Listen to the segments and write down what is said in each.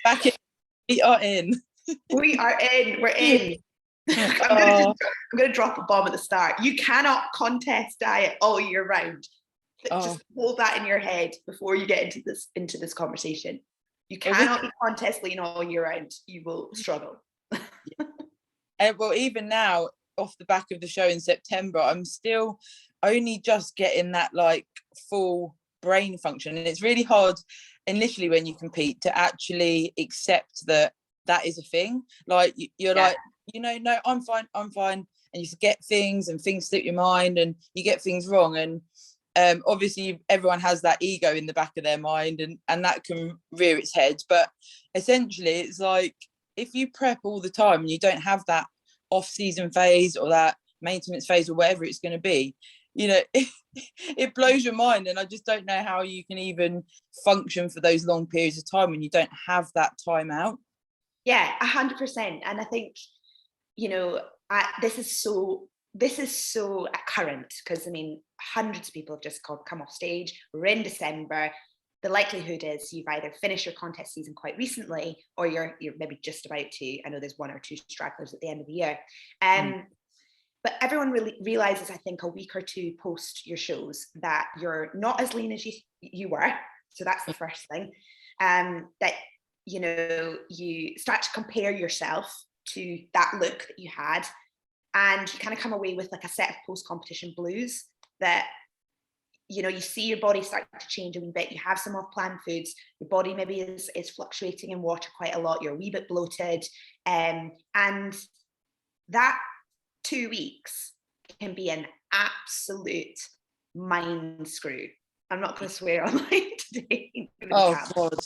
Back in. We are in. We are in. We're in. I'm going to drop a bomb at the start. You cannot contest diet all year round. Just hold that in your head before you get into this conversation. You cannot be contest lean all year round. You will struggle. Well, even now, off the back of the show in September, I'm still only just getting that like full brain function, and it's really hard initially when you compete to actually accept that is a thing. Like you're like, no, I'm fine, and you forget things and things slip your mind and you get things wrong, and obviously everyone has that ego in the back of their mind, and that can rear its head. But essentially it's like, if you prep all the time and you don't have that off-season phase or that maintenance phase or whatever it's going to be, it blows your mind. And I just don't know how you can even function for those long periods of time when you don't have that time out. Yeah, 100%. And I think, this is so current, because I mean, hundreds of people have just come off stage. We're in December. The likelihood is you've either finished your contest season quite recently, or you're maybe just about to. I know there's 1 or 2 stragglers at the end of the year. But everyone really realizes, I think, a week or 2 post your shows that you're not as lean as you were. So that's the first thing. That, you start to compare yourself to that look that you had, and you kind of come away with like a set of post-competition blues that, you see your body start to change a wee bit. You have some off-plan foods. Your body maybe is fluctuating in water quite a lot. You're a wee bit bloated. And that 2 weeks can be an absolute mind screw. I'm not going to swear online today. Oh, God.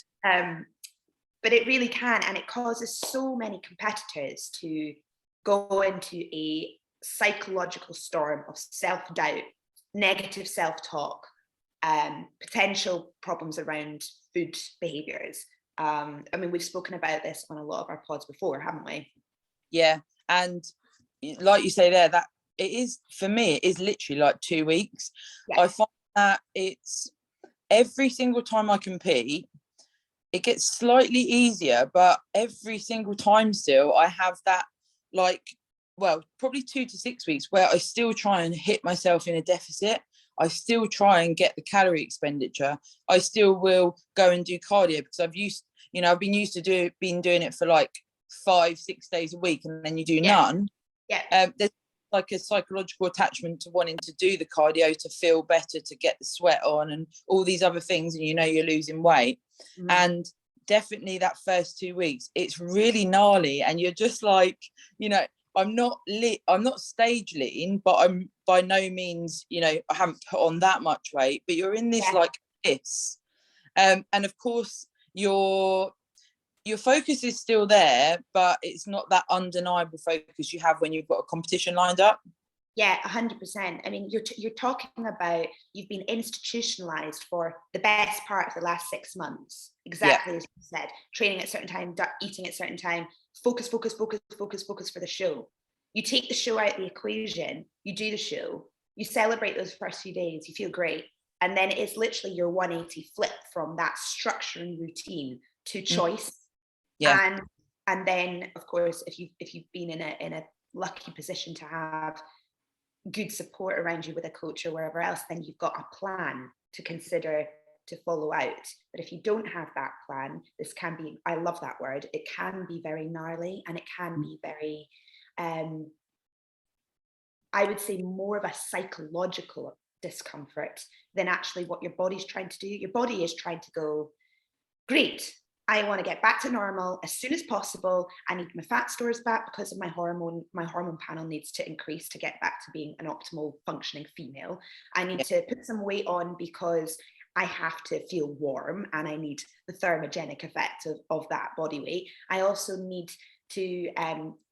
But it really can. And it causes so many competitors to go into a psychological storm of self-doubt, negative self-talk, potential problems around food behaviours. I mean, we've spoken about this on a lot of our pods before, haven't we? Yeah, and like you say there, that it is, for me, it is literally like 2 weeks. Yeah. I find that it's every single time I compete, it gets slightly easier, but every single time still I have that, like, well, probably 2 to 6 weeks where I still try and hit myself in a deficit. I still try and get the calorie expenditure. I still will go and do cardio, because I've been used to been doing it for like 5-6 days a week, and then you do none. Yeah. There's like a psychological attachment to wanting to do the cardio to feel better, to get the sweat on and all these other things, and you're losing weight. And definitely that first 2 weeks, it's really gnarly, and you're just like, I'm not stage lean, but I'm by no means, I haven't put on that much weight, but you're in this like this. And of course your focus is still there, but it's not that undeniable focus you have when you've got a competition lined up. Yeah, 100%. I mean, you're talking about, you've been institutionalized for the best part of the last 6 months. Exactly as you said, training at a certain time, eating at a certain time, focus for the show. You take the show out of the equation, you do the show, you celebrate those first few days, you feel great. And then it's literally your 180 flip from that structure and routine to choice. Yeah. And then, of course, if you've been in a lucky position to have good support around you with a coach or wherever else, then you've got a plan to consider to follow out. But if you don't have that plan, this can be, I love that word, it can be very gnarly, and it can be very, I would say, more of a psychological discomfort than actually what your body's trying to do. Your body is trying to go, great, I want to get back to normal as soon as possible. I need my fat stores back because of my hormone panel needs to increase to get back to being an optimal functioning female. I need to put some weight on because I have to feel warm, and I need the thermogenic effect of that body weight. I also need to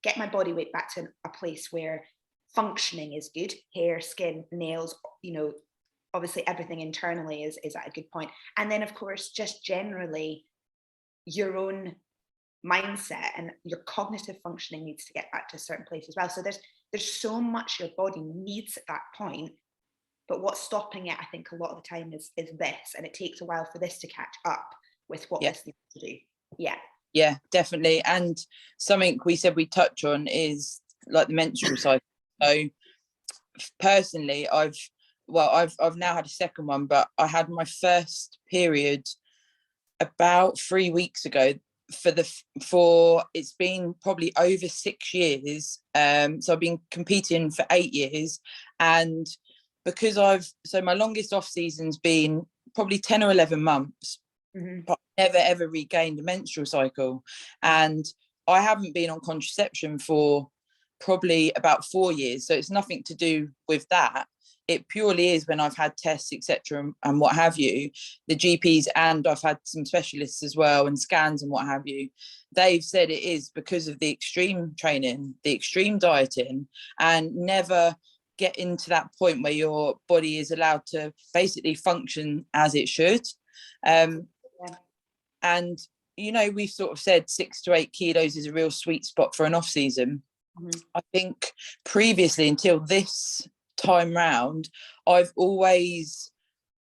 get my body weight back to a place where functioning is good, hair, skin, nails, obviously everything internally is at a good point. And then, of course, just generally your own mindset and your cognitive functioning needs to get back to a certain place as well. So there's so much your body needs at that point, But what's stopping it, I think, a lot of the time is this, and it takes a while for this to catch up with what this needs to do. Yeah, definitely. And something we said we touch on is like the menstrual cycle. So personally, I've now had a second one, but I had my first period about 3 weeks ago. For it's been probably over 6 years. So I've been competing for 8 years, and because my longest off season's been probably 10 or 11 months, but I never ever regained a menstrual cycle, and I haven't been on contraception for probably about 4 years. So it's nothing to do with that. It purely is when I've had tests, etc., and what have you, the GPs, and I've had some specialists as well, and scans and what have you. They've said it is because of the extreme training, the extreme dieting, and never getting to that point where your body is allowed to basically function as it should. And we've sort of said 6 to 8 kilos is a real sweet spot for an off season. I think previously, until this time round, I've always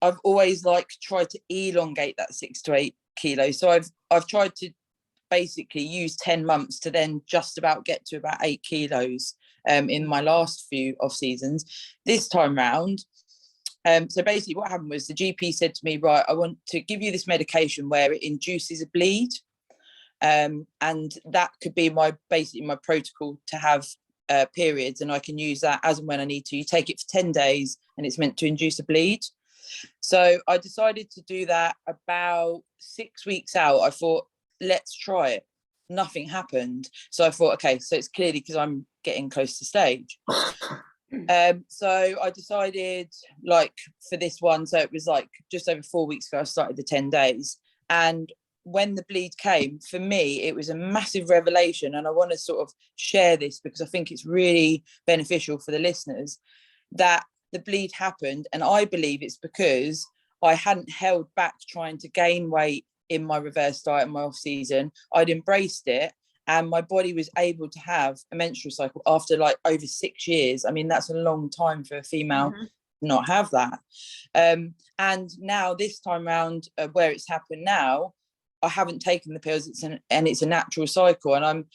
like tried to elongate that 6 to 8 kilos. So I've tried to basically use 10 months to then just about get to about 8 kilos in my last few off seasons. This time round, so basically what happened was the GP said to me, right, I want to give you this medication where it induces a bleed, and that could be my protocol to have periods, and I can use that as and when I need to. You take it for 10 days and it's meant to induce a bleed. So I decided to do that about 6 weeks out. I thought, let's try it. Nothing happened. So I thought, okay, so it's clearly because I'm getting close to stage. So I decided, like, for this one, so it was like just over 4 weeks ago, I started the 10 days. And when the bleed came, for me, it was a massive revelation. And I want to sort of share this because I think it's really beneficial for the listeners, that the bleed happened. And I believe it's because I hadn't held back trying to gain weight in my reverse diet in my off season. I'd embraced it, and my body was able to have a menstrual cycle after like over 6 years. I mean, that's a long time for a female to not have that. And now this time around, where it's happened now, I haven't taken the pills. It's a natural cycle, and I'm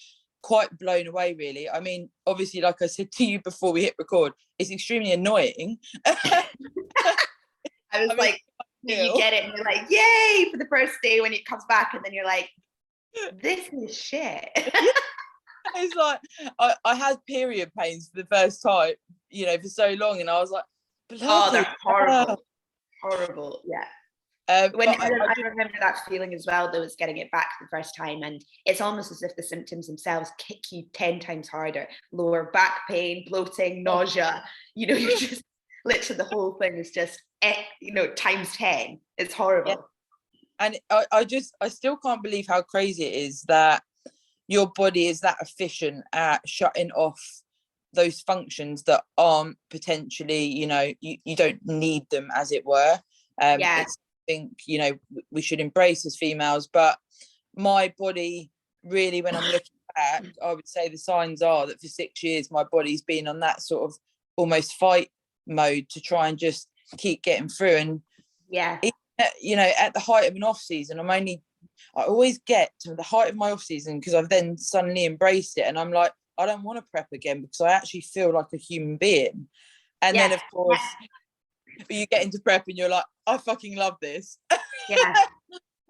quite blown away, really. I mean, obviously, like I said to you before we hit record, it's extremely annoying. I was like, you get it and you're like, yay, for the first day when it comes back, and then you're like, this is shit. It's like I had period pains for the first time, for so long, and I was like, oh, they're horrible. Yeah. I remember that feeling as well, though, was getting it back the first time, and it's almost as if the symptoms themselves kick you 10 times harder. Lower back pain, bloating, nausea, you're just literally, the whole thing is just times 10. It's horrible. Yeah. And I still can't believe how crazy it is that your body is that efficient at shutting off those functions that aren't potentially, you don't need them, as it were. It's, I think, we should embrace as females. But my body, really, when I'm looking back, I would say the signs are that for 6 years, my body's been on that sort of almost fight mode to try and just keep getting through. And at the height of an off season, I always get to the height of my off season because I've then suddenly embraced it, and I'm like, I don't want to prep again because I actually feel like a human being. And then of course you get into prep and you're like, I fucking love this.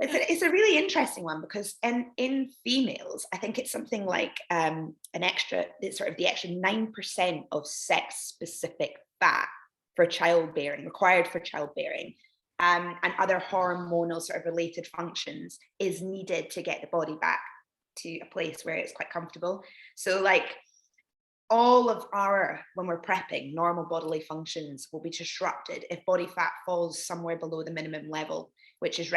It's a really interesting one, because in females, I think it's something like the extra 9% of sex specific fat for childbearing, required for childbearing, and other hormonal sort of related functions is needed to get the body back to a place where it's quite comfortable. So like all of when we're prepping, normal bodily functions will be disrupted if body fat falls somewhere below the minimum level, which is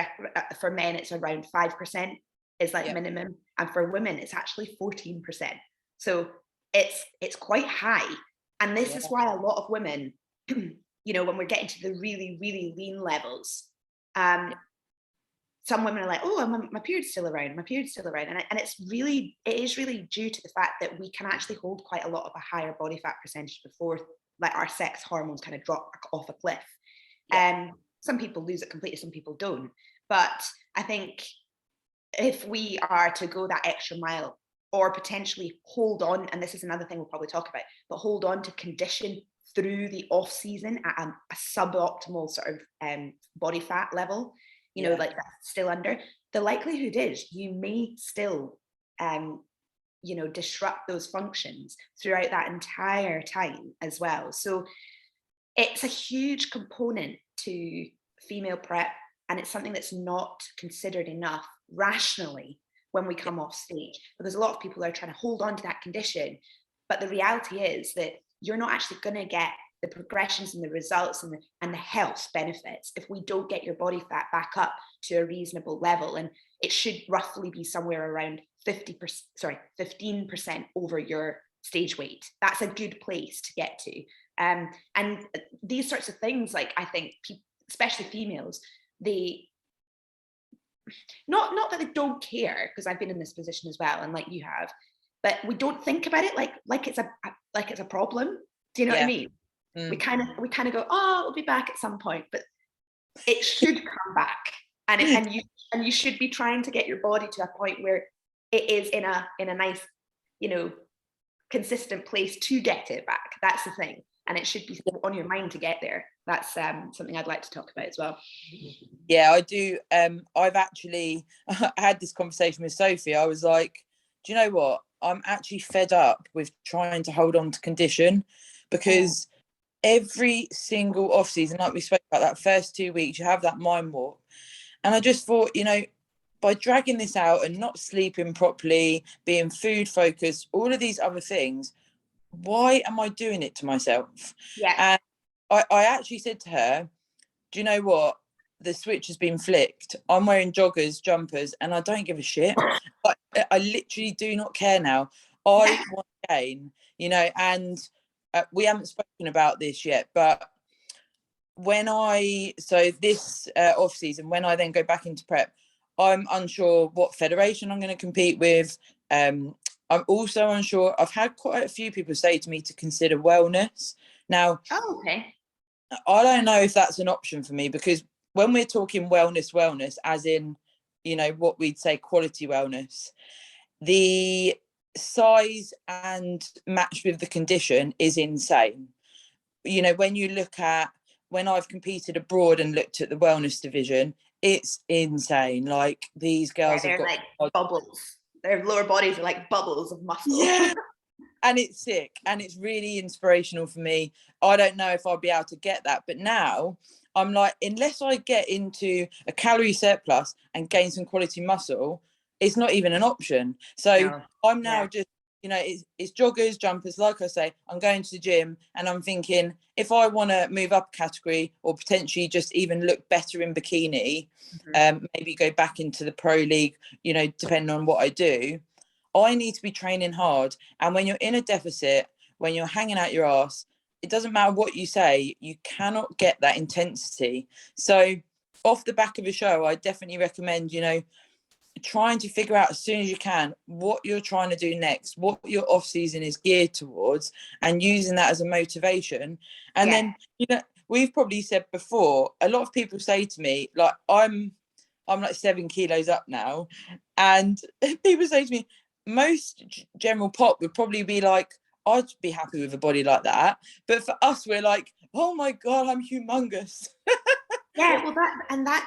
for men, it's around 5% is like minimum. And for women, it's actually 14%. So it's quite high. And this is why a lot of women, when we're getting to the really, really lean levels, some women are like, oh, my period's still around. And it is really due to the fact that we can actually hold quite a lot of a higher body fat percentage before like our sex hormones kind of drop off a cliff. Some people lose it completely, some people don't. But I think if we are to go that extra mile, or potentially hold on, and this is another thing we'll probably talk about, but hold on to condition through the off season at a suboptimal sort of body fat level, you know, like that's still under, the likelihood is you may still you know, disrupt those functions throughout that entire time as well. So it's a huge component to female prep, and it's something that's not considered enough rationally when we come off stage, because a lot of people are trying to hold on to that condition. But the reality is that you're not actually going to get the progressions and the results and the health benefits if we don't get your body fat back up to a reasonable level. And it should roughly be somewhere around 15% over your stage weight. That's a good place to get to. And these sorts of things, like, I think especially females, they not that they don't care, because I've been in this position as well, and like you have, but we don't think about it like it's a problem. Do you know what I mean? We kind of go, oh, it'll be back at some point, but it should come back, and you should be trying to get your body to a point where it is in a nice, you know, consistent place to get it back. That's the thing, and it should be on your mind to get there. That's something I'd like to talk about as well. Yeah, I do. I've actually had this conversation with Sophie. I was like, do you know what? I'm actually fed up with trying to hold on to condition, because every single off season, like we spoke about, that first 2 weeks, you have that mind warp. And I just thought, you know, by dragging this out and not sleeping properly, being food focused, all of these other things, why am I doing it to myself? Yeah. And I actually said to her, do you know what? The switch has been flicked. I'm wearing joggers, jumpers, and I don't give a shit. I literally do not care now. I want to gain, you know, and we haven't spoken about this yet, but this off season, when I then go back into prep, I'm unsure what federation I'm going to compete with. I'm also unsure. I've had quite a few people say to me to consider wellness. Now, I don't know if that's an option for me, because when we're talking wellness, as in, you know, what we'd say quality wellness, the size and match with the condition is insane. You know, when you look at, when I've competed abroad and looked at the wellness division, it's insane. Like, these girls have got like bubbles. Their lower bodies are like bubbles of muscle. Yeah. And it's sick, and it's really inspirational for me. I don't know if I'll be able to get that, but now I'm like, unless I get into a calorie surplus and gain some quality muscle, it's not even an option. So I'm now just, you know, it's joggers, jumpers. Like I say, I'm going to the gym, and I'm thinking, if I want to move up a category, or potentially just even look better in bikini, maybe go back into the pro league, you know, depending on what I do, I need to be training hard. And when you're in a deficit, when you're hanging out your ass, it doesn't matter what you say, you cannot get that intensity. So off the back of a show, I definitely recommend, you know, trying to figure out as soon as you can what you're trying to do next, what your off season is geared towards, and using that as a motivation. And then, you know, we've probably said before, a lot of people say to me, like, I'm like 7 kilos up now, and people say to me, most general pop would probably be like, I'd be happy with a body like that. But for us, we're like, oh my God, I'm humongous. Well,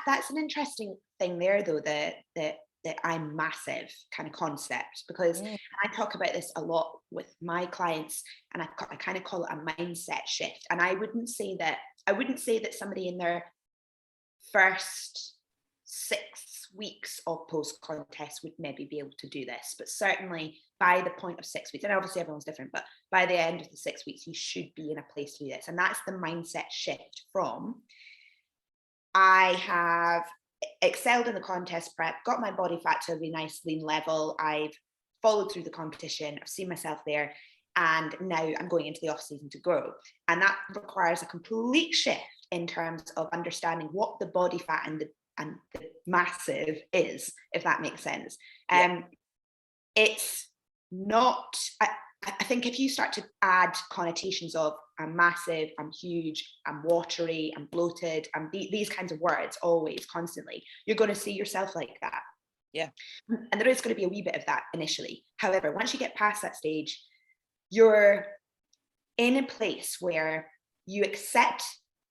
that's an interesting thing there, though, that I'm massive kind of concept, because I talk about this a lot with my clients, and I kind of call it a mindset shift. And I wouldn't say that somebody in their first 6 weeks of post contest would maybe be able to do this, but certainly by the point of 6 weeks, and obviously everyone's different, but by the end of the 6 weeks, you should be in a place to do this. And that's the mindset shift from, I have excelled in the contest prep, got my body fat to a really nice lean level, I've followed through the competition, I've seen myself there, and now I'm going into the off season to grow. And that requires a complete shift in terms of understanding what the body fat and the massive is, if that makes sense. It's not, I think if you start to add connotations of I'm massive, I'm huge, I'm watery, I'm bloated, I'm these kinds of words always, constantly, you're going to see yourself like that. Yeah. And there is going to be a wee bit of that initially. However, once you get past that stage, you're in a place where you accept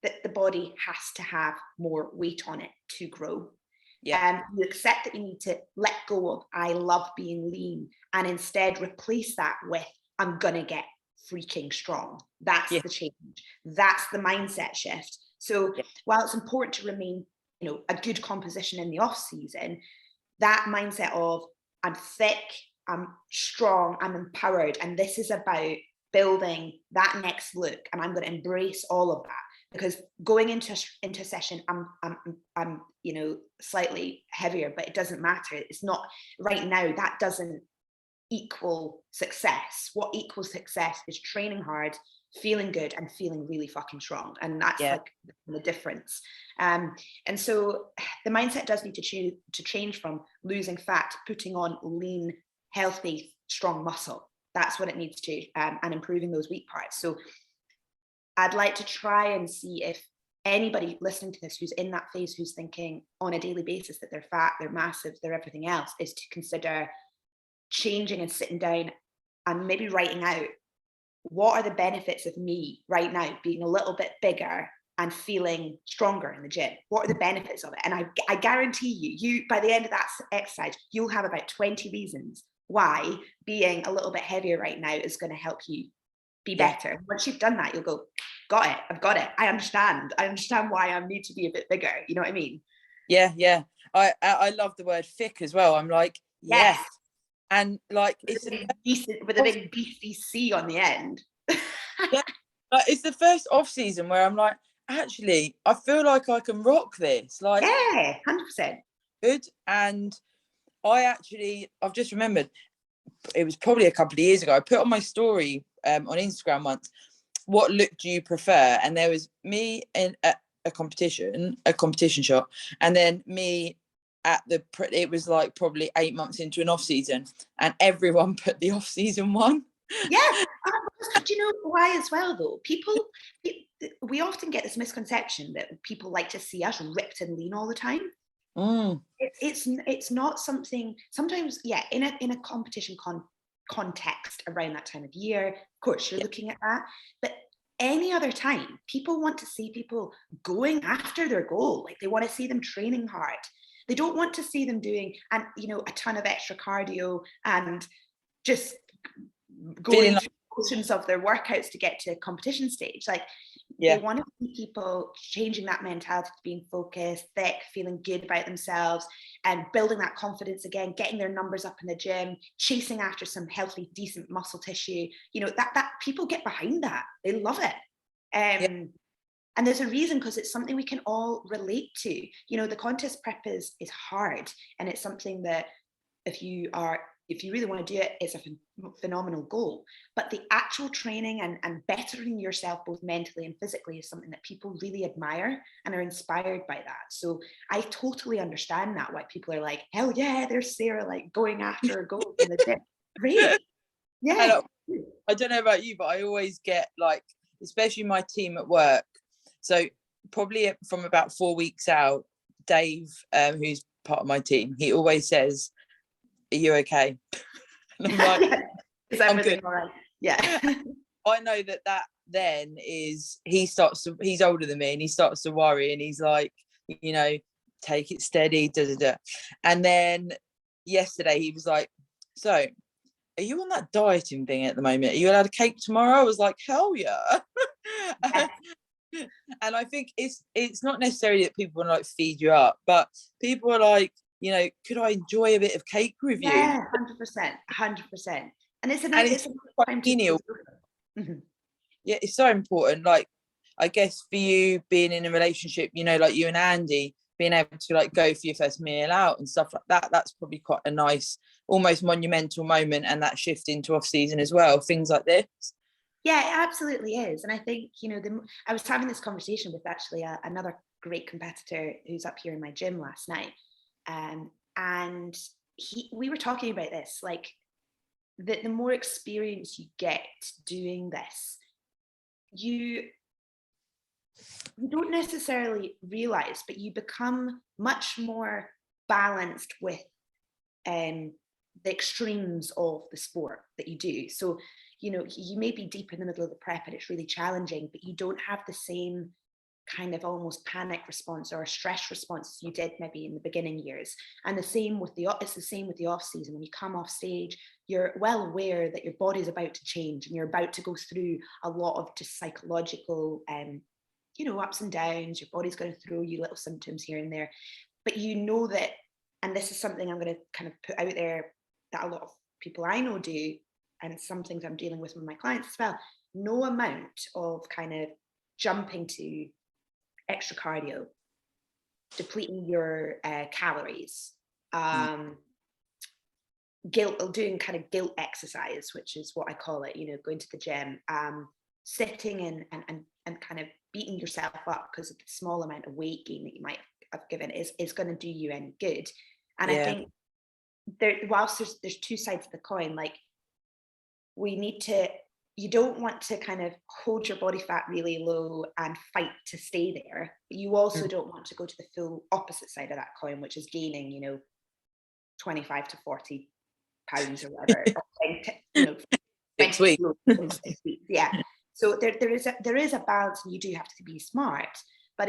that the body has to have more weight on it to grow. Yeah. You accept that you need to let go of I love being lean and instead replace that with I'm gonna get freaking strong. That's Yeah. the change. That's the mindset shift. So while it's important to remain, a good composition in the off season, that mindset of I'm thick, I'm strong, I'm empowered, and this is about building that next look, and I'm going to embrace all of that. Because going into session, I'm slightly heavier, but it doesn't matter. It's not right now. That doesn't equal success. What equals success is training hard, feeling good, and feeling really fucking strong. And that's like the difference. And so the mindset does need to change from losing fat, putting on lean, healthy, strong muscle. That's what it needs to, and improving those weak parts. So I'd like to try and see if anybody listening to this who's in that phase, who's thinking on a daily basis that they're fat, they're massive, they're everything else, is to consider changing and sitting down and maybe writing out, what are the benefits of me right now being a little bit bigger and feeling stronger in the gym? What are the benefits of it? And I guarantee you by the end of that exercise, you'll have about 20 reasons why being a little bit heavier right now is going to help you be better. Once you've done that, you'll go, got it, I've got it. I understand why I need to be a bit bigger. You know what I mean? Yeah. I love the word thick as well. I'm like, yes. And like with a big BCC on the end. Like it's the first off season where I'm like, actually, I feel like I can rock this. Like 100%. Good. And I've just remembered, it was probably a couple of years ago, I put on my story on Instagram once, what look do you prefer? And there was me in a competition shot, and then me at it was like probably 8 months into an off season, and everyone put the off season one. Yeah. Do you know why as well though? We often get this misconception that people like to see us ripped and lean all the time. It's not something, sometimes in a competition context around that time of year, of course you're looking at that, but any other time people want to see people going after their goal. Like they want to see them training hard. They don't want to see them doing a ton of extra cardio and just going through motions of their workouts to get to a competition stage. Like they want to see people changing that mentality to being focused, thick, feeling good about themselves, and building that confidence again, getting their numbers up in the gym, chasing after some healthy, decent muscle tissue. That people get behind that. They love it. And there's a reason, because it's something we can all relate to. The contest prep is hard, and it's something that if you really want to do it, it's a phenomenal goal. But the actual training and bettering yourself both mentally and physically is something that people really admire and are inspired by that. So I totally understand that, why people are like, hell yeah, there's Sarah like going after a goal in the gym. Great. Yeah. I don't know about you, but I always get like, especially my team at work. So probably from about 4 weeks out, Dave, who's part of my team, he always says, are you okay? And I'm like, is everything all right? Yeah. I know that then is, he's older than me, and he starts to worry, and he's like, take it steady, And then yesterday he was like, so are you on that dieting thing at the moment? Are you allowed a cake tomorrow? I was like, hell yeah. And I think it's not necessarily that people want to like feed you up, but people are like, could I enjoy a bit of cake with you? Yeah, 100%. And it's a time to Yeah, it's so important. Like, I guess for you being in a relationship, like you and Andy, being able to like go for your first meal out and stuff like that, that's probably quite a nice, almost monumental moment, and that shift into off season as well, things like this. Yeah, it absolutely is. And I think, I was having this conversation with actually another great competitor who's up here in my gym last night. And we were talking about this, like the more experience you get doing this, you don't necessarily realize, but you become much more balanced with the extremes of the sport that you do. So, you know, you may be deep in the middle of the prep and it's really challenging, but you don't have the same kind of almost panic response or a stress response you did maybe in the beginning years. And it's the same with the off season. When you come off stage, you're well aware that your body's about to change and you're about to go through a lot of just psychological you know, ups and downs. Your body's going to throw you little symptoms here and there, but you know that, and this is something I'm going to kind of put out there that a lot of people I know do, and some things I'm dealing with my clients as well. No amount of kind of jumping to extra cardio, depleting your calories, doing kind of guilt exercise, which is what I call it, you know, going to the gym, sitting and kind of beating yourself up because of the small amount of weight gain that you might have given is going to do you any good. And I think whilst there's two sides of the coin, like you don't want to kind of hold your body fat really low and fight to stay there. But you also don't want to go to the full opposite side of that coin, which is gaining, you know, 25 to 40 pounds or whatever. You know, 6 weeks. Yeah. So there is a balance, and you do have to be smart. But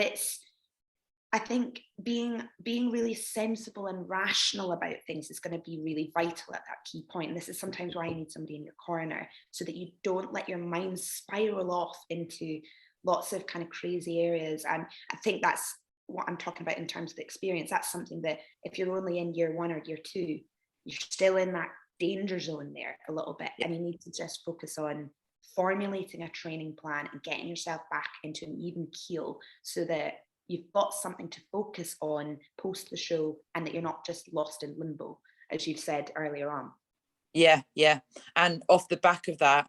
I think being really sensible and rational about things is going to be really vital at that key point. And this is sometimes why you need somebody in your corner, so that you don't let your mind spiral off into lots of kind of crazy areas. And I think that's what I'm talking about in terms of the experience. That's something that if you're only in year 1 or year 2, you're still in that danger zone there a little bit. And you need to just focus on formulating a training plan and getting yourself back into an even keel, so that you've got something to focus on post the show, and that you're not just lost in limbo, as you've said earlier on. Yeah. And off the back of that,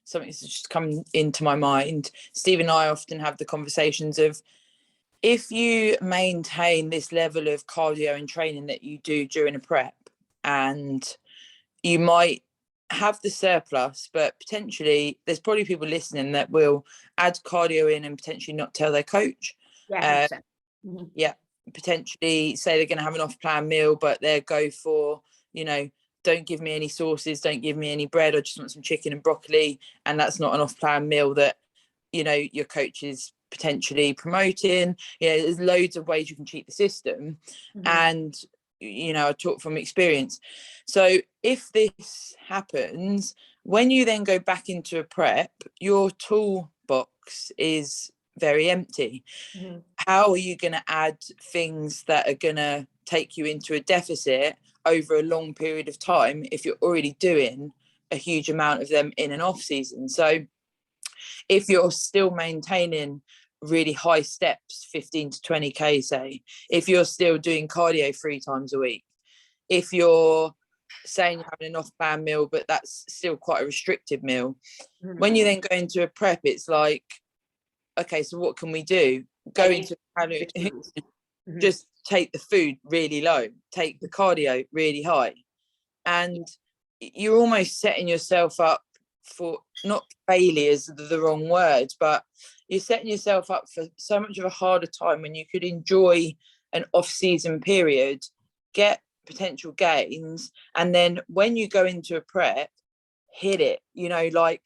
something's just come into my mind. Steve and I often have the conversations of, if you maintain this level of cardio and training that you do during a prep, and you might have the surplus, but potentially there's probably people listening that will add cardio in and potentially not tell their coach. Yeah, potentially say they're going to have an off-plan meal, but they'll go for, you know, don't give me any sauces, don't give me any bread, I just want some chicken and broccoli. And that's not an off-plan meal that, you know, your coach is potentially promoting. You know, there's loads of ways you can cheat the system. And, you know, I talk from experience. So if this happens, when you then go back into a prep, your toolbox is very empty. How are you going to add things that are going to take you into a deficit over a long period of time if you're already doing a huge amount of them in an off season? So if you're still maintaining really high steps, 15 to 20k, say, if you're still doing cardio 3 times a week, if you're saying you're having an off-plan meal, but that's still quite a restricted meal, when you then go into a prep, it's like, okay, so what can we do? Go into calorie, just take the food really low, take the cardio really high, and you're almost setting yourself up for, not failure is the wrong word, but you're setting yourself up for so much of a harder time when you could enjoy an off-season period, get potential gains, and then when you go into a prep, hit it, you know, like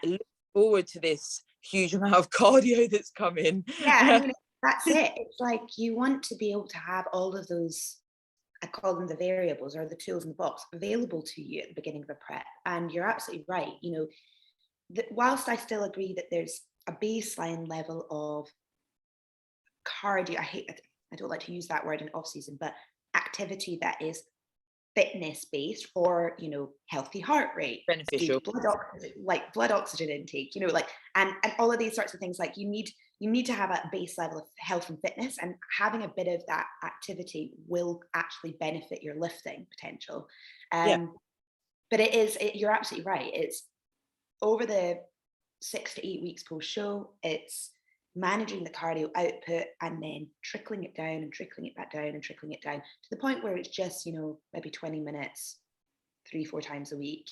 look forward to this huge amount of cardio that's coming. I mean, that's it. It's like you want to be able to have all of those, I call them the variables or the tools in the box, available to you at the beginning of a prep. And you're absolutely right. You know, whilst I still agree that there's a baseline level of cardio, I don't like to use that word in off season, but activity that is fitness based, or, you know, healthy heart rate, beneficial, blood oxygen intake, you know, like, and all of these sorts of things. Like you need to have a base level of health and fitness, and having a bit of that activity will actually benefit your lifting potential. But you're absolutely right. It's over the 6 to 8 weeks post show, it's managing the cardio output and then trickling it down and trickling it back down and trickling it down to the point where it's just, you know, maybe 20 minutes 3-4 times a week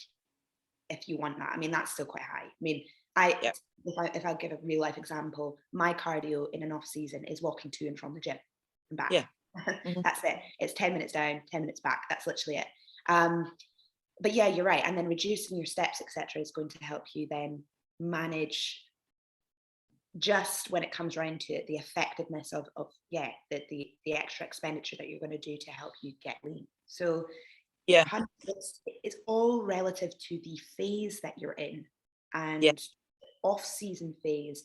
if you want that. I mean, that's still quite high. I mean, Yeah. If I give a real life example, my cardio in an off season is walking to and from the gym and back. Yeah. Mm-hmm. That's it. It's 10 minutes down, 10 minutes back. That's literally it. But yeah, you're right. And then reducing your steps, etc., is going to help you then manage, just when it comes around to it, the effectiveness of the extra expenditure that you're going to do to help you get lean. So Yeah. it's all relative to the phase that you're in. And Yeah. off-season phase,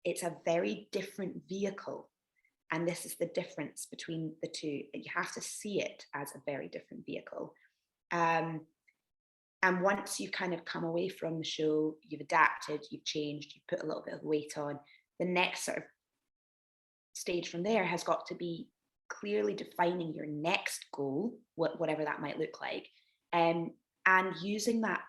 it's a very different vehicle. And this is the difference between the two. You have to see it as a very different vehicle. And once you've kind of come away from the show, you've adapted, you've changed, you've put a little bit of weight on, the next sort of stage from there has got to be clearly defining your next goal, whatever that might look like, and using that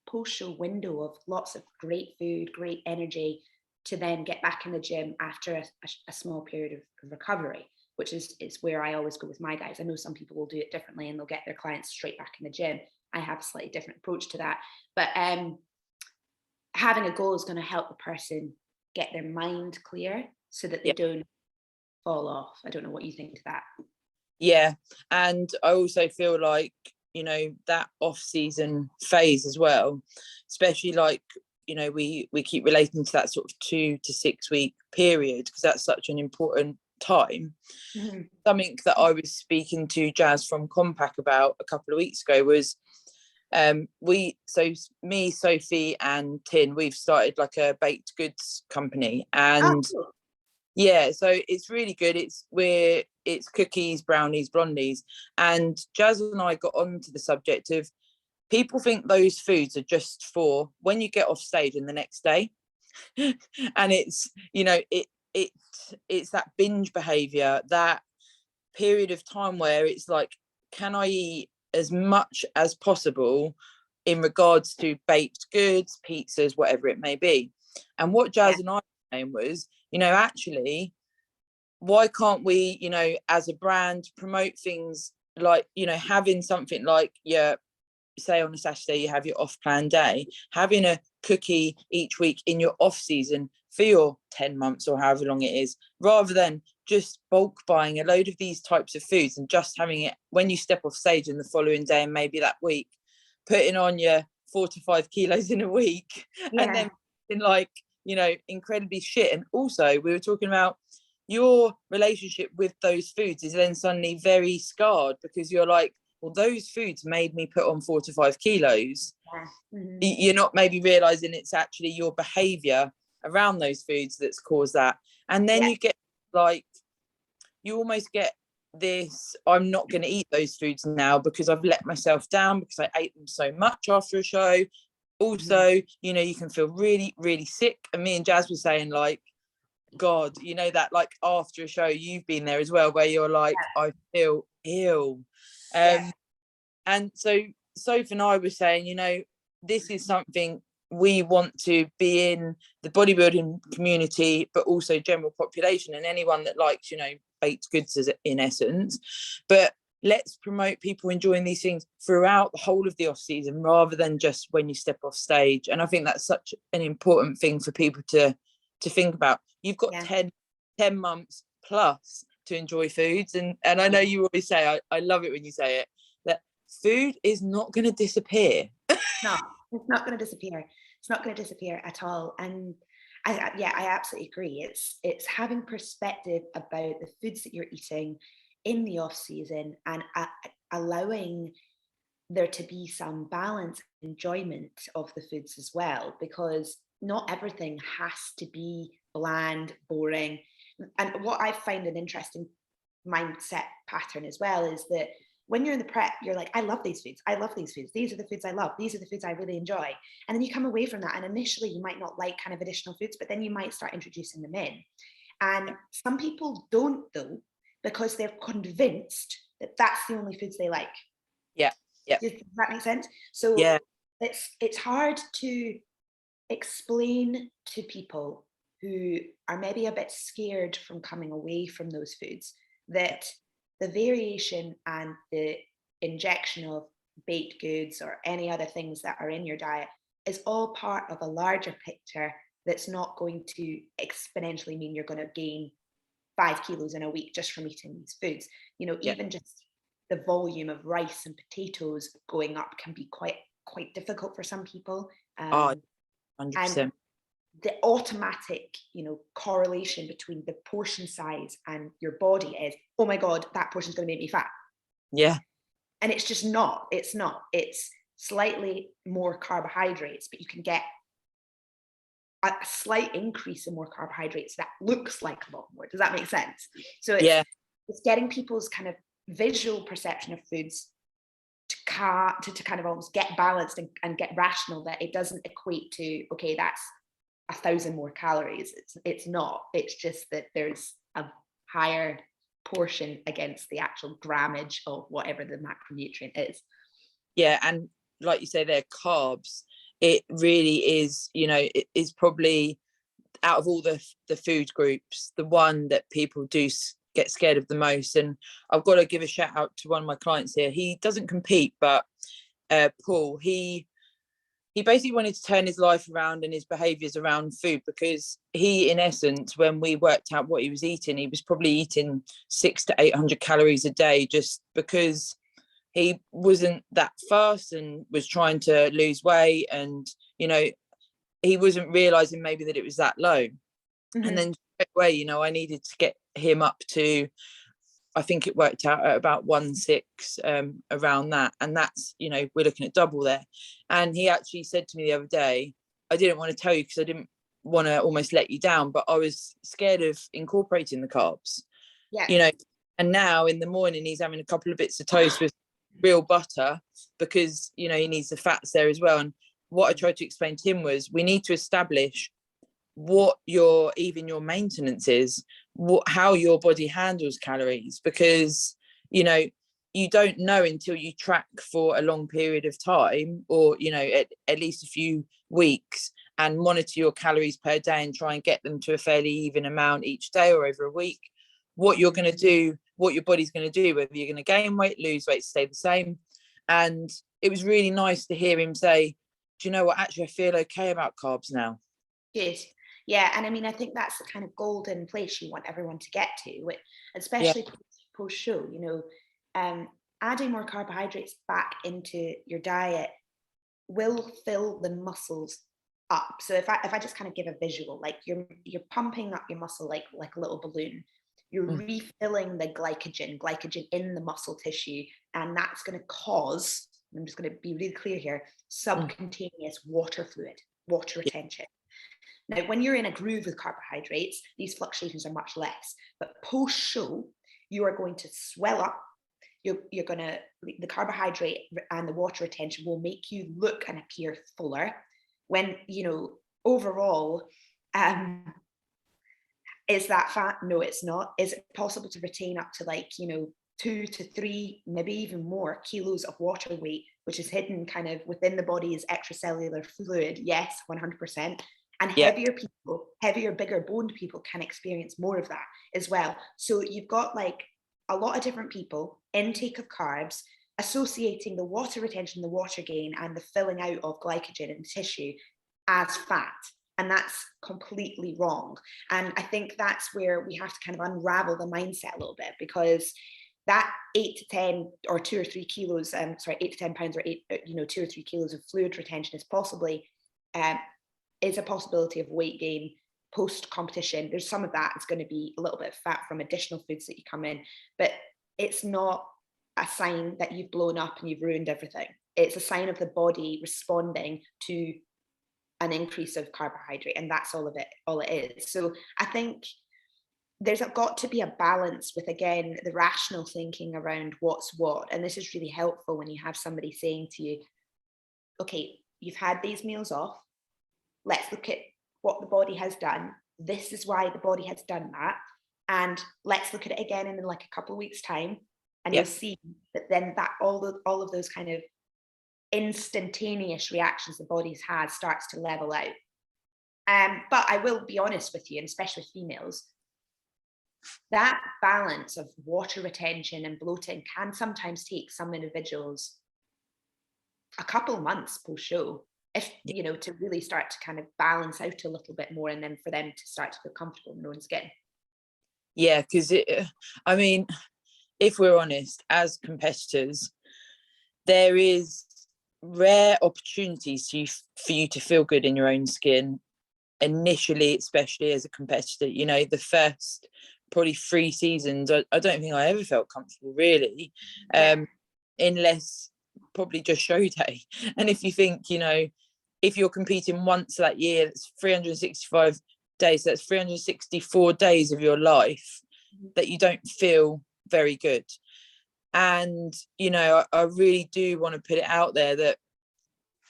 post-show window of lots of great food, great energy, to then get back in the gym after a small period of recovery, which is where I always go with my guys. I know some people will do it differently and they'll get their clients straight back in the gym. I have a slightly different approach to that. But having a goal is going to help the person get their mind clear so that they don't fall off. I don't know what you think to that. Yeah. And I also feel like, you know, that off-season phase as well, especially like, you know, we keep relating to that sort of 2 to 6 week period, because that's such an important time. Mm-hmm. Something that I was speaking to Jazz from Compact about a couple of weeks ago was me, Sophie and Tin, we've started like a baked goods company, and cool. Yeah, so it's really good. It's cookies, brownies, blondies, and Jazz and I got onto the subject of, people think those foods are just for when you get off stage and the next day. And it's, you know, it's that binge behavior, that period of time where it's like, can I eat as much as possible in regards to baked goods, pizzas, whatever it may be. And what Jazz and I were saying was, you know, actually, why can't we, you know, as a brand, promote things like, you know, having something like, say on a Saturday you have your off plan day, having a cookie each week in your off season for your 10 months or however long it is, rather than just bulk buying a load of these types of foods and just having it when you step off stage in the following day and maybe that week, putting on your 4 to 5 kilos in a week, and then in like, you know, incredibly shit. And also we were talking about your relationship with those foods is then suddenly very scarred, because you're like, well, those foods made me put on 4 to 5 kilos. Mm-hmm. You're not maybe realizing it's actually your behavior around those foods that's caused that. And then you get like, you almost get this, I'm not going to eat those foods now because I've let myself down because I ate them so much after a show. Also, you know, you can feel really, really sick. And me and Jazz were saying like, God, you know, that like after a show, you've been there as well, where you're like, I feel ill. And so Sophie and I were saying, you know, this is something we want to be in the bodybuilding community, but also general population and anyone that likes, you know, baked goods in essence. But let's promote people enjoying these things throughout the whole of the off season, rather than just when you step off stage. And I think that's such an important thing for people to think about. You've got 10 months plus to enjoy foods. And I know you always say, I love it when you say it, that food is not going to disappear. No, it's not going to disappear. It's not going to disappear at all. And I absolutely agree. It's having perspective about the foods that you're eating in the off season, and allowing there to be some balance and enjoyment of the foods as well, because not everything has to be bland, boring. And what I find an interesting mindset pattern as well is that when you're in the prep, you're like, I love these foods. I love these foods. These are the foods I love. These are the foods I really enjoy. And then you come away from that, and initially you might not like kind of additional foods, but then you might start introducing them in. And some people don't, though, because they're convinced that that's the only foods they like. Yeah. Does that make sense? So it's hard to explain to people who are maybe a bit scared from coming away from those foods that the variation and the injection of baked goods or any other things that are in your diet is all part of a larger picture that's not going to exponentially mean you're going to gain 5 kilos in a week just from eating these foods. You know, even just the volume of rice and potatoes going up can be quite difficult for some people. 100%. And the automatic, you know, correlation between the portion size and your body is, oh my God, that portion's going to make me fat. Yeah. And it's just not. It's slightly more carbohydrates, but you can get a slight increase in more carbohydrates that looks like a lot more. Does that make sense? So it's getting people's kind of visual perception of foods to kind of almost get balanced and get rational, that it doesn't equate to, okay, that's 1,000 more calories. It's not. It's just that there's a higher portion against the actual grammage of whatever the macronutrient is. Yeah, and like you say, they're carbs. It really is, you know, it is probably out of all the food groups, the one that people do get scared of the most. And I've got to give a shout out to one of my clients here. He doesn't compete, but Paul, he basically wanted to turn his life around and his behaviors around food, because he, in essence, when we worked out what he was eating, he was probably eating 600 to 800 calories a day, just because he wasn't that fast and was trying to lose weight. And, you know, he wasn't realizing maybe that it was that low. And then straight away, you know, I needed to get him up to, I think it worked out at about 1.6, around that. And that's, you know, we're looking at double there. And he actually said to me the other day, I didn't want to tell you because I didn't want to almost let you down, but I was scared of incorporating the carbs, you know. And now in the morning, he's having a couple of bits of toast with real butter, because, you know, he needs the fats there as well. And what I tried to explain to him was, we need to establish what your maintenance is, how your body handles calories, because, you know, you don't know until you track for a long period of time, or, you know, at least a few weeks, and monitor your calories per day and try and get them to a fairly even amount each day or over a week, what you're going to do, what your body's going to do, whether you're going to gain weight, lose weight, stay the same. And it was really nice to hear him say, do you know what, actually I feel okay about carbs now. Good. Yeah, and I mean, I think that's the kind of golden place you want everyone to get to, especially post-show, you know. Adding more carbohydrates back into your diet will fill the muscles up. So if I just kind of give a visual, like you're pumping up your muscle like a little balloon, you're refilling the glycogen in the muscle tissue, and that's going to cause, I'm just going to be really clear here, subcutaneous water retention. Now, when you're in a groove with carbohydrates, these fluctuations are much less. But post-show, you are going to swell up. You're going to, the carbohydrate and the water retention will make you look and appear fuller. When, you know, overall, is that fat? No, it's not. Is it possible to retain up to, like, you know, 2 to 3, maybe even more kilos of water weight, which is hidden kind of within the body's extracellular fluid? Yes, 100%. And heavier people, bigger boned people can experience more of that as well. So you've got like a lot of different people, intake of carbs, associating the water retention, the water gain, and the filling out of glycogen in the tissue as fat. And that's completely wrong. And I think that's where we have to kind of unravel the mindset a little bit, because that 8 to 10 or 2 or 3 kilos, 8 to 10 pounds or 2 or 3 kilos of fluid retention is possibly, is a possibility of weight gain post competition. There's some of that. It's going to be a little bit of fat from additional foods that you come in, but it's not a sign that you've blown up and you've ruined everything. It's a sign of the body responding to an increase of carbohydrate, and that's all it is. So I think there's got to be a balance with, again, the rational thinking around what's what. And this is really helpful when you have somebody saying to you, okay, you've had these meals off, let's look at what the body has done. This is why the body has done that. And let's look at it again in like a couple of weeks' time. And you'll see that then that all of those kind of instantaneous reactions the body's had starts to level out. But I will be honest with you, and especially with females, that balance of water retention and bloating can sometimes take some individuals a couple of months post-show, if, you know, to really start to kind of balance out a little bit more, and then for them to start to feel comfortable in their own skin. Yeah, because I mean, if we're honest, as competitors, there is rare opportunities for you to feel good in your own skin initially, especially as a competitor. You know, the first probably 3 seasons, I don't think I ever felt comfortable really, unless probably just show day. And if you think, you know, if you're competing once that year, that's 365 days, that's 364 days of your life that you don't feel very good. And, you know, I really do want to put it out there that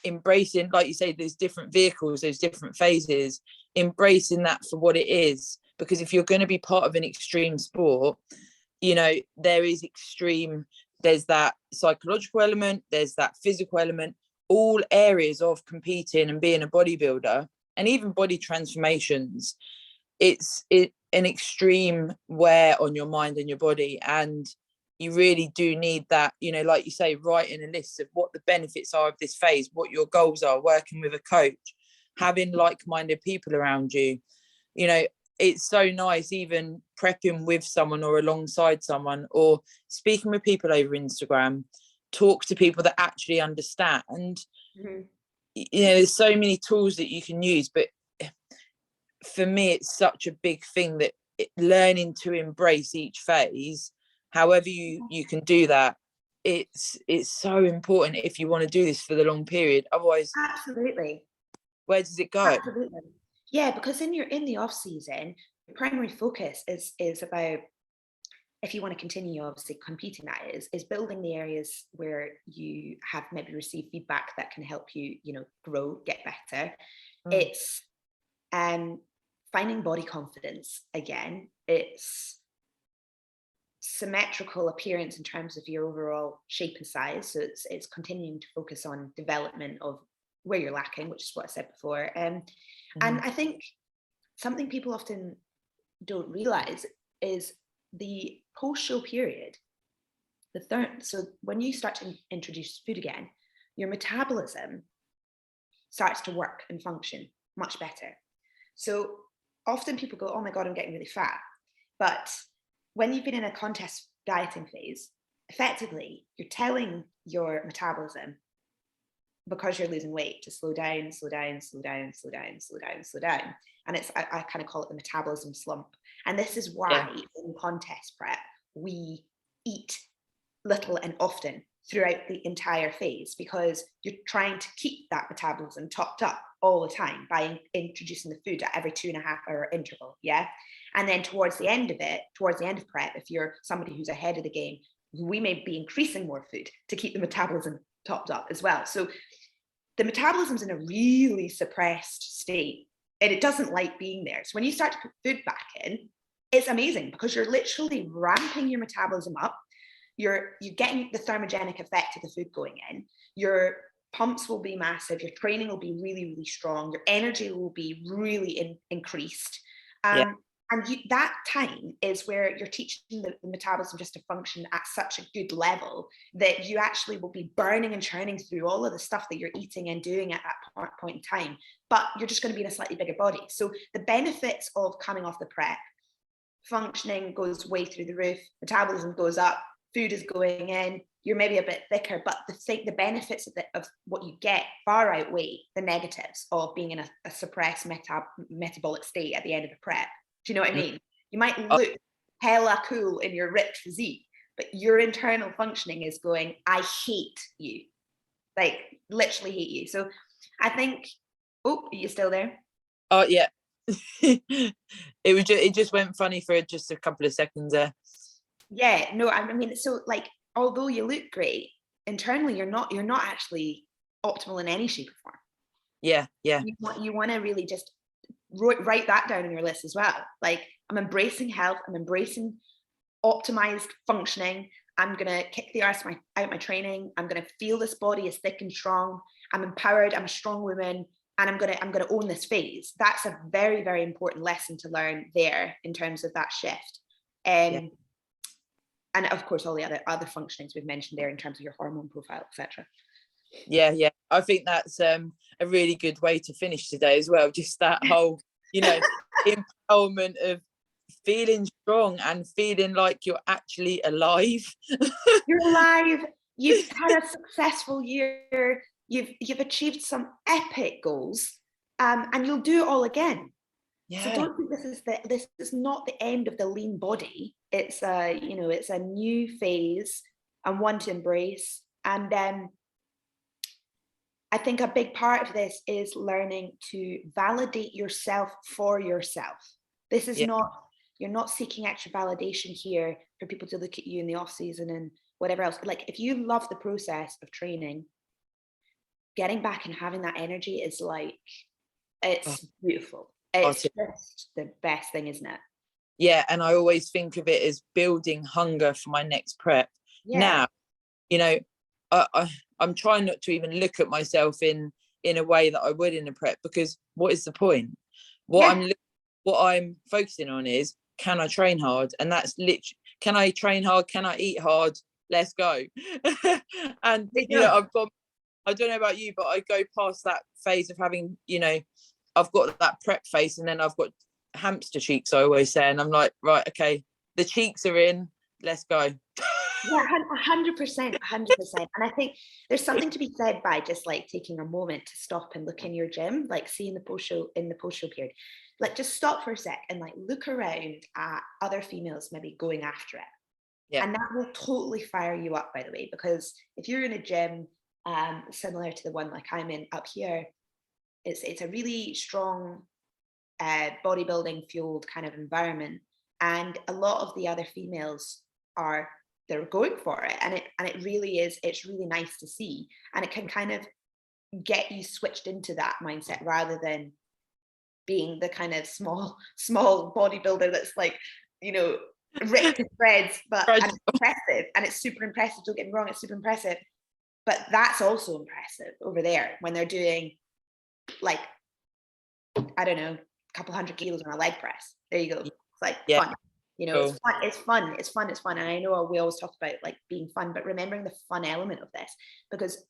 embracing, like you say, there's different vehicles, there's different phases, embracing that for what it is. Because if you're going to be part of an extreme sport, you know, there is extreme, there's that psychological element, there's that physical element, all areas of competing and being a bodybuilder, and even body transformations. It's an extreme wear on your mind and your body, and you really do need that, you know, like you say, writing a list of what the benefits are of this phase, what your goals are, working with a coach, having like-minded people around you. You know, it's so nice even prepping with someone or alongside someone, or speaking with people over Instagram, talk to people that actually understand. You know, there's so many tools that you can use, but for me, it's such a big thing that learning to embrace each phase, however you can do that, it's so important if you want to do this for the long period. Otherwise, absolutely, where does it go? Absolutely. Yeah, because in the off season, your primary focus is about, if you want to continue obviously competing, that is building the areas where you have maybe received feedback that can help you, you know, grow, get better. It's finding body confidence again. It's symmetrical appearance in terms of your overall shape and size. So it's continuing to focus on development of where you're lacking, which is what I said before. And I think something people often don't realize is the post-show period, the third. So when you start to introduce food again, your metabolism starts to work and function much better. So often people go, oh my God, I'm getting really fat. But when you've been in a contest dieting phase, effectively, you're telling your metabolism, because you're losing weight, to slow down, slow down, slow down, slow down, slow down, slow down. And it's, I kind of call it the metabolism slump. And this is why in contest prep, we eat little and often throughout the entire phase, because you're trying to keep that metabolism topped up all the time by introducing the food at every 2.5 hour interval. Yeah. And then towards the end of prep, if you're somebody who's ahead of the game, we may be increasing more food to keep the metabolism topped up as well. So the metabolism's in a really suppressed state, and it doesn't like being there. So when you start to put food back in, it's amazing, because you're literally ramping your metabolism up. You're getting the thermogenic effect of the food going in. Your pumps will be massive. Your training will be really, really strong. Your energy will be really increased. And that time is where you're teaching the metabolism just to function at such a good level that you actually will be burning and churning through all of the stuff that you're eating and doing at that point in time. But you're just going to be in a slightly bigger body. So the benefits of coming off the prep, functioning goes way through the roof, metabolism goes up, food is going in, you're maybe a bit thicker, but the benefits of what you get far outweigh the negatives of being in a suppressed metabolic state at the end of the prep. Do you know what I mean? You might look hella cool in your ripped physique, but your internal functioning is going, I hate you. Like, literally hate you. So I think, are you still there? Oh, yeah. It just went funny for just a couple of seconds there. Yeah, no, I mean, so like, although you look great, internally you're not actually optimal in any shape or form. Yeah. You want to really just write that down on your list as well. Like, I'm embracing health, I'm embracing optimized functioning, I'm gonna kick the arse out my training, I'm gonna feel this body is thick and strong, I'm empowered, I'm a strong woman, and I'm gonna own this phase. That's a very, very important lesson to learn there in terms of that shift. And of course all the other functionings we've mentioned there in terms of your hormone profile, etc. Yeah. I think that's a really good way to finish today as well. Just that whole, empowerment of feeling strong and feeling like you're actually alive. You're alive. You've had a successful year. You've achieved some epic goals, and you'll do it all again. Yeah. So don't think this is not the end of the lean body. It's it's a new phase and one to embrace. And I think a big part of this is learning to validate yourself for yourself. This is not, you're not seeking extra validation here for people to look at you in the off season and whatever else. Like, if you love the process of training, getting back and having that energy is like, it's beautiful. It's just the best thing, isn't it? Yeah, and I always think of it as building hunger for my next prep. Now, I'm trying not to even look at myself in a way that I would in a prep, because what is the point? What I'm focusing on is, can I train hard? And that's literally, can I train hard? Can I eat hard? Let's go. And I've got, I don't know about you, but I go past that phase of having, I've got that prep face, and then I've got hamster cheeks, I always say, and I'm like, right, okay, the cheeks are in, let's go. Yeah, 100%. And I think there's something to be said by just like taking a moment to stop and look in your gym, like see in the post show period, like just stop for a sec and like look around at other females maybe going after it. Yeah. And that will totally fire you up, by the way, because if you're in a gym similar to the one like I'm in up here, it's a really strong bodybuilding fueled kind of environment, and a lot of the other females they're going for it, and it really is, it's really nice to see, and it can kind of get you switched into that mindset rather than being the kind of small bodybuilder that's like, ripped to shreds, but and impressive, and it's super impressive, don't get me wrong, it's super impressive, but that's also impressive over there when they're doing like, I don't know, a couple 100 kilos on a leg press. There you go. It's like fun. It's fun. And I know we always talk about like being fun, but remembering the fun element of this, because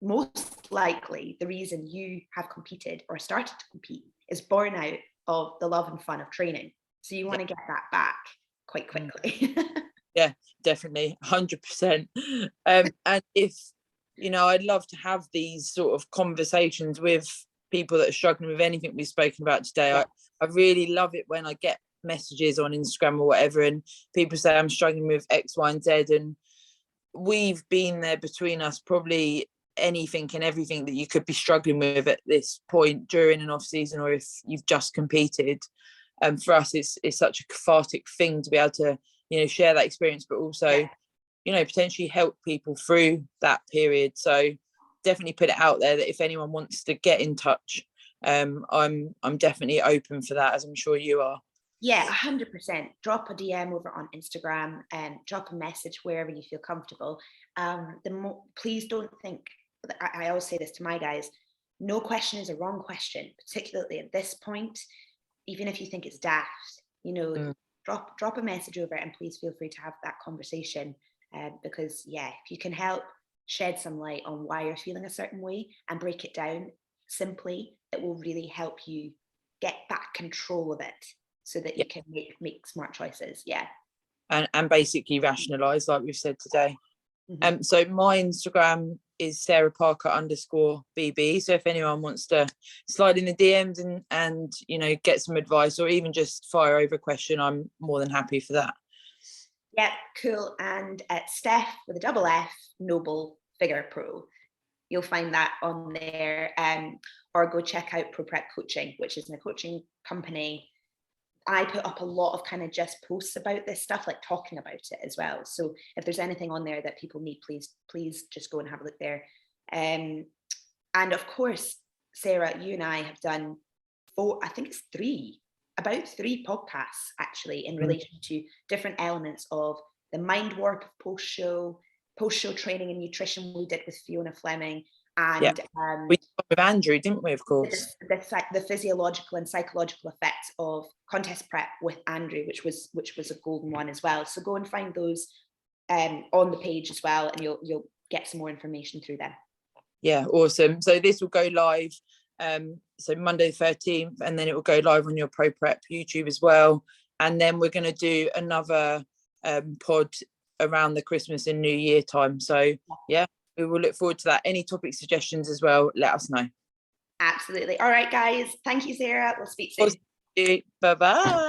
most likely the reason you have competed or started to compete is born out of the love and fun of training. So you want to get that back quite quickly. Yeah, definitely, 100%. And if, I'd love to have these sort of conversations with people that are struggling with anything we've spoken about today. Yeah. I really love it when I get messages on Instagram or whatever, and people say, I'm struggling with X, Y, and Z. And we've been there between us, probably anything and everything that you could be struggling with at this point during an off season, or if you've just competed. And for us, it's such a cathartic thing to be able to, share that experience, but also, potentially help people through that period. So definitely put it out there that if anyone wants to get in touch, I'm definitely open for that, as I'm sure you are. Yeah, 100%. Drop a DM over on Instagram and drop a message wherever you feel comfortable. Please don't think, I always say this to my guys, no question is a wrong question, particularly at this point, even if you think it's daft, drop a message over, and please feel free to have that conversation, because if you can help shed some light on why you're feeling a certain way and break it down simply, it will really help you get back control of it so that you can make smart choices. And basically rationalize, like we've said today. So my Instagram is sarahparker_bb. So if anyone wants to slide in the DMs and get some advice, or even just fire over a question, I'm more than happy for that. Yeah, cool. And Steff with a double F, Noble Figure Pro. You'll find that on there. Or go check out Pro Prep Coaching, which is a coaching company. I put up a lot of kind of just posts about this stuff, like talking about it as well. So if there's anything on there that people need, please just go and have a look there. And of course, Sarah, you and I have done about three podcasts actually in relation to different elements of the mind warp of post-show training and nutrition we did with Fiona Fleming. And we talked with Andrew, didn't we, of course? The physiological and psychological effects of contest prep with Andrew, which was a golden one as well. So go and find those on the page as well, and you'll get some more information through them. Yeah, awesome. So this will go live so Monday the 13th, and then it will go live on your Pro Prep YouTube as well. And then we're going to do another pod around the Christmas and New Year time. So yeah, we will look forward to that. Any topic suggestions as well, let us know. Absolutely. All right, guys. Thank you, Sarah. We'll speak soon. Bye-bye.